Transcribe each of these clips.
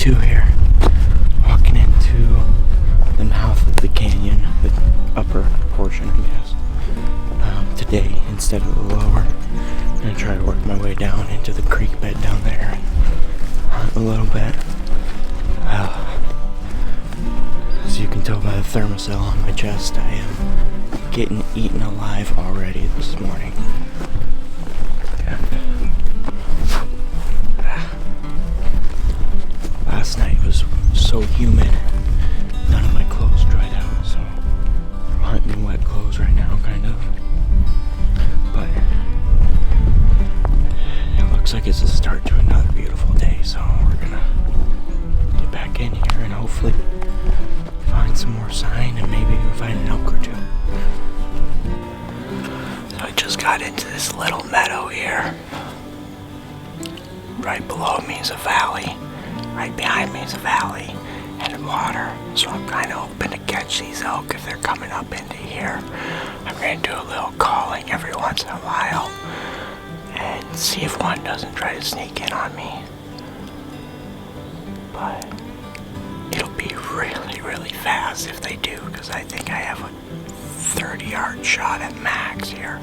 2 here, walking into the mouth of the canyon, the upper portion, I guess, today instead of the lower. I'm gonna try to work my way down into the creek bed down there and hunt a little bit. As you can tell by the thermocell on my chest, I am getting eaten alive already this morning. Last night was so humid, none of my clothes dried out, so I'm hunting in wet clothes right now, kind of. But it looks like it's a start to another beautiful day, so we're gonna get back in here and hopefully find some more sign and maybe even find an elk or two. So I just got into this little meadow here. Right below me is a valley. Right behind me is a valley and water, so I'm kind of hoping to catch these elk if they're coming up into here. I'm going to do a little calling every once in a while and see if one doesn't try to sneak in on me. But it'll be really, really fast if they do, because I think I have a 30-yard shot at max here.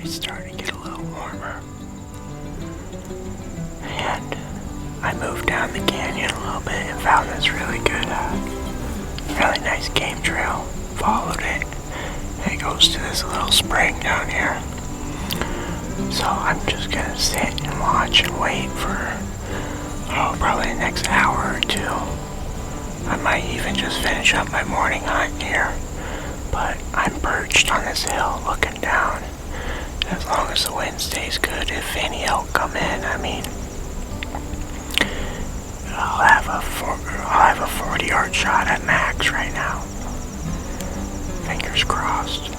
It's starting to get a little warmer, and I moved down the canyon a little bit and found this really good, really nice game trail. Followed it, and it goes to this little spring down here. So I'm just gonna sit and watch and wait for, probably the next hour or two. I might even just finish up my morning hunt here, but I'm perched on this hill looking down. As long as the wind stays good, if any elk come in, I mean, I'll have a 40-yard shot at max right now. Fingers crossed.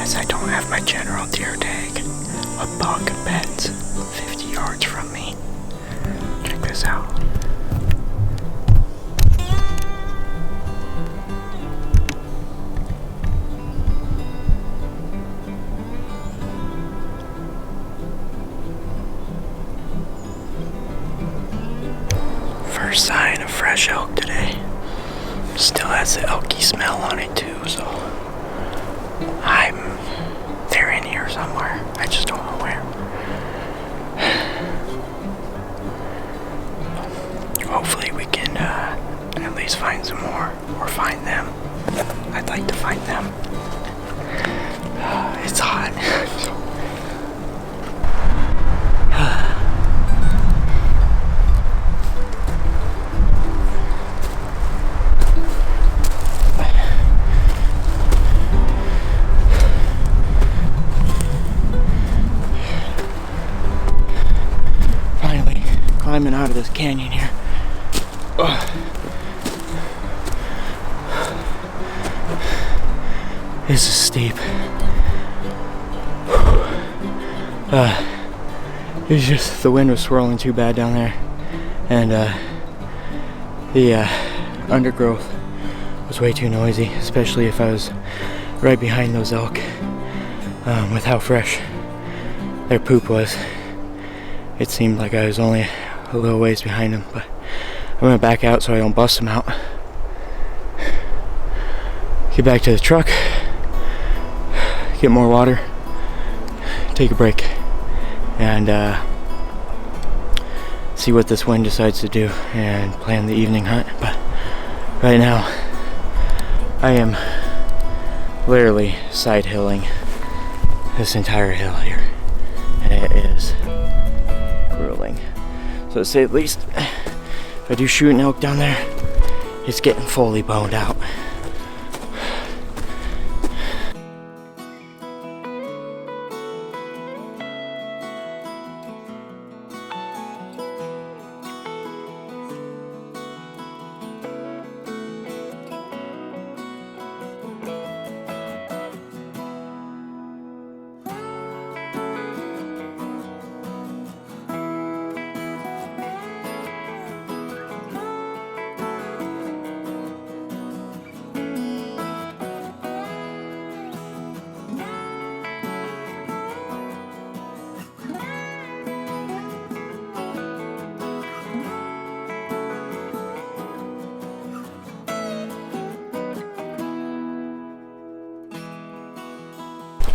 I don't have my general deer tag. A buck beds 50 yards from me. Check this out. First sign of fresh elk today. Still has the elky smell on it too, so they're in here somewhere. I just don't know where. Hopefully we can at least find some more, or find them. I'd like to find them. It's hot. Climbing out of this canyon here. This is steep. It was just the wind was swirling too bad down there, and the undergrowth was way too noisy, especially if I was right behind those elk. With how fresh their poop was, it seemed like I was only a little ways behind them, but I'm gonna back out so I don't bust them out. Get back to the truck, get more water, take a break, and see what this wind decides to do and plan the evening hunt. But right now I am literally side hilling this entire hill here, and it is grueling. So to say the least, if I do shoot an elk down there, it's getting fully boned out.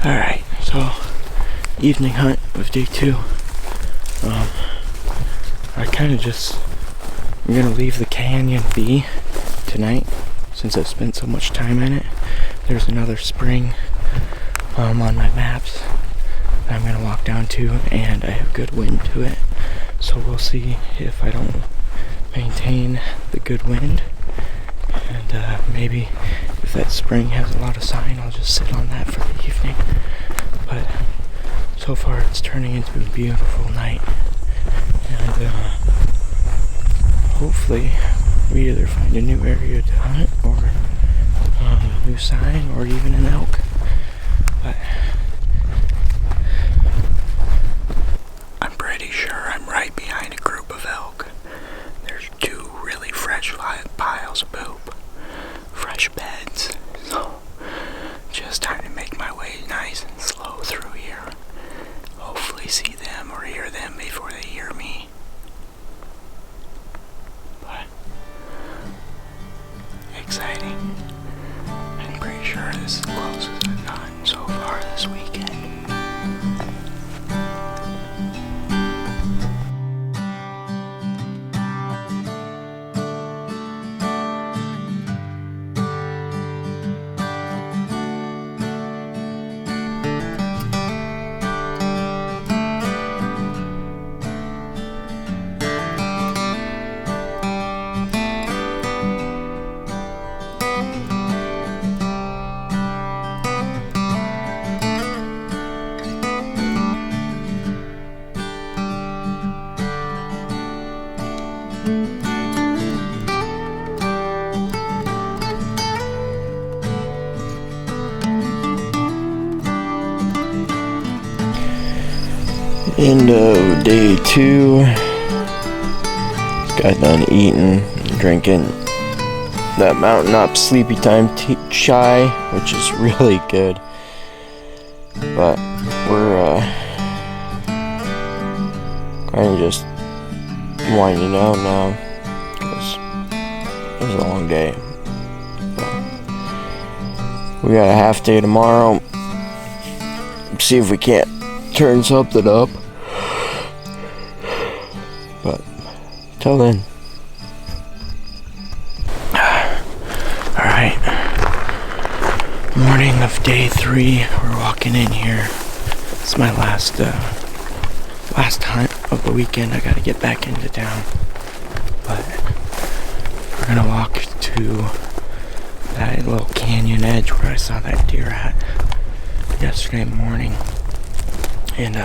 Alright, so evening hunt of day 2. I kind of just, I'm gonna leave the canyon be tonight since I've spent so much time in it. There's another spring on my maps that I'm gonna walk down to, and I have good wind to it. So we'll see if I don't maintain the good wind, and maybe if that spring has a lot of sign, I'll just sit on that for the evening. But so far it's turning into a beautiful night, and hopefully we either find a new area to hunt or a new sign or even an elk. But I'm pretty sure I'm right behind a group of elk. There's 2 really fresh piles of poop. Fresh beds. So just time to make my way nice and slow through here. Hopefully see them or hear them before they hear me. But exciting. I'm pretty sure this is the closest I've gotten so far this weekend. End of day 2. Got done eating, drinking that Mountain Up Sleepy Time chai, which is really good. But we're kind of just winding down now because it was a long day. But we got a half day tomorrow. See if we can't turn something up. But till then. Alright. Morning of day 3. We're walking in here. It's my last hunt of the weekend. I gotta get back into town. But we're gonna walk to that little canyon edge where I saw that deer at yesterday morning. And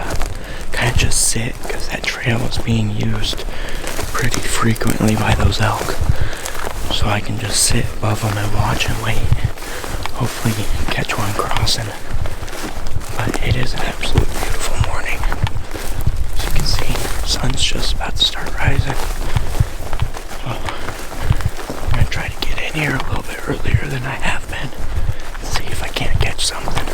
kind of just sit, because that trail is being used pretty frequently by those elk. So I can just sit above them and watch and wait. Hopefully catch one crossing. But it is an absolute beautiful morning. Sun's just about to start rising. So I'm gonna try to get in here a little bit earlier than I have been. See if I can't catch something.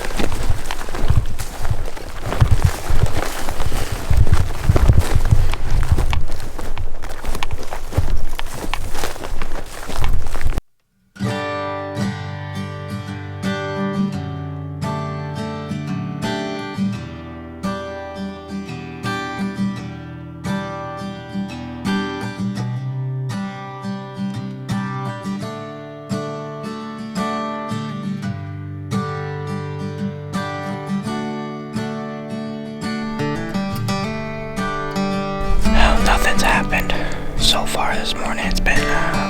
Nothing's happened so far this morning. It's been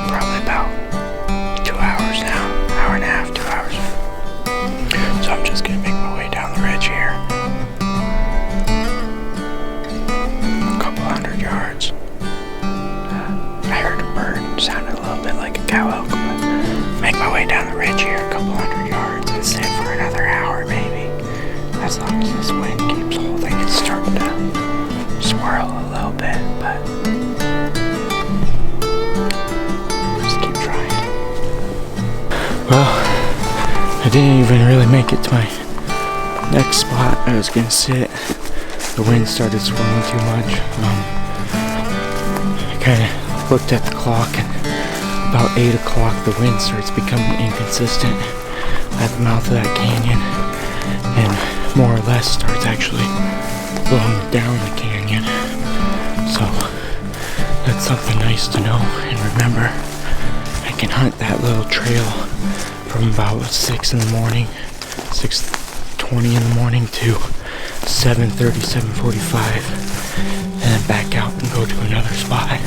probably about 2 hours now, hour and a half, 2 hours. So I'm just gonna make my way down the ridge here, a couple 100 yards. I heard a bird, sounded a little bit like a cow elk, but make my way down the ridge here, a couple 100 yards, and sit for another hour maybe. As long as this wind keeps holding, it's starting to swirl a little bit, but just keep trying. Well, I didn't even really make it to my next spot I was gonna sit. The wind started swirling too much. I kind of looked at the clock, and about 8 o'clock the wind starts becoming inconsistent at the mouth of that canyon, and more or less starts actually blowing down the canyon. So that's something nice to know and remember. I can hunt that little trail from about 6 in the morning, 6:20 in the morning to 7:30, 7:45, and then back out and go to another spot.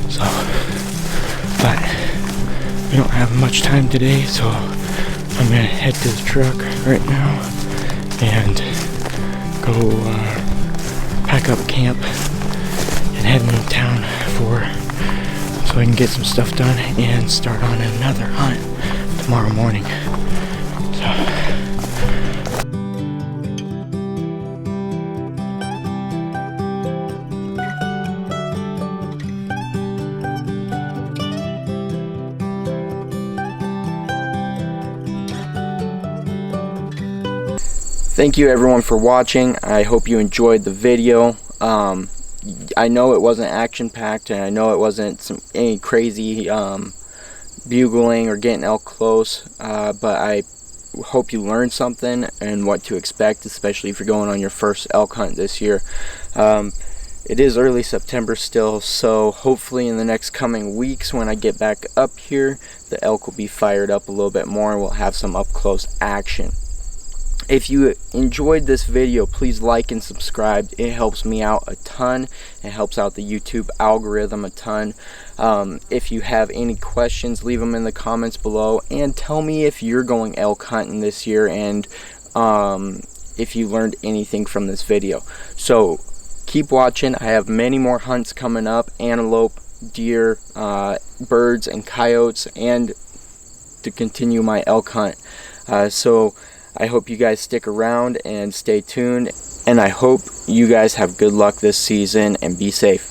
So, but we don't have much time today, so I'm gonna head to the truck right now and go pack up camp and head into town so I can get some stuff done and start on another hunt tomorrow morning. Thank you everyone for watching. I hope you enjoyed the video. I know it wasn't action-packed, and I know it wasn't any crazy bugling or getting elk close, but I hope you learned something and what to expect, especially if you're going on your first elk hunt this year. It is early September still, so hopefully in the next coming weeks when I get back up here, the elk will be fired up a little bit more and we'll have some up-close action. If you enjoyed this video, please like and subscribe. It helps me out a ton. It helps out the YouTube algorithm a ton. If you have any questions, leave them in the comments below. And tell me if you're going elk hunting this year and if you learned anything from this video. So keep watching. I have many more hunts coming up. Antelope, deer, birds, and coyotes. And to continue my elk hunt. So I hope you guys stick around and stay tuned, and I hope you guys have good luck this season and be safe.